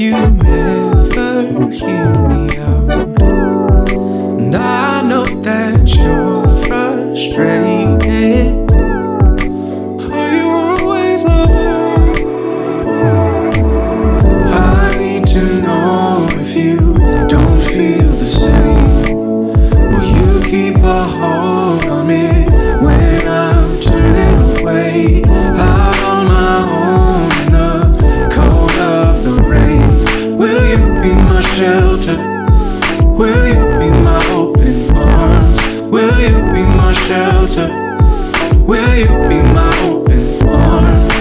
you never hear me out, and I know that you're frustrated. Are you always love? I need to know if you don't feel the same. Will you keep a hold on me when I'm turning away? Out on my own in the cold of the rain. Will you be my shelter? Will you be my open arms? Will you be my shelter? Will you be my open arms?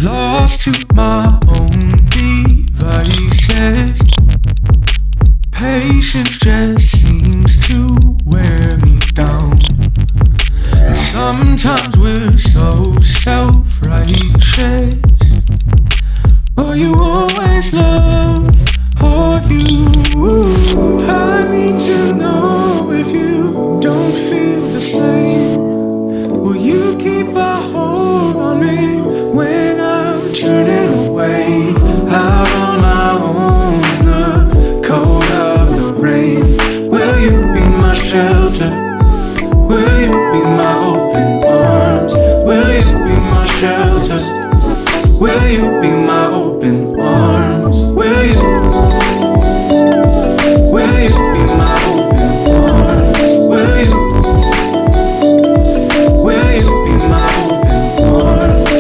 Lost to my own devices. Patience just seems to wear me down. And sometimes we're so self-righteous. Are you always love? Are you? I need to know if you don't feel the same. Will you keep a hold on me when I'm turning away? Out on my own in the cold of the rain. Will you be my shelter? Will you be my open arms? Will you be my shelter? Will you be my open arms? Will you be my open arms? Will you be my open arms?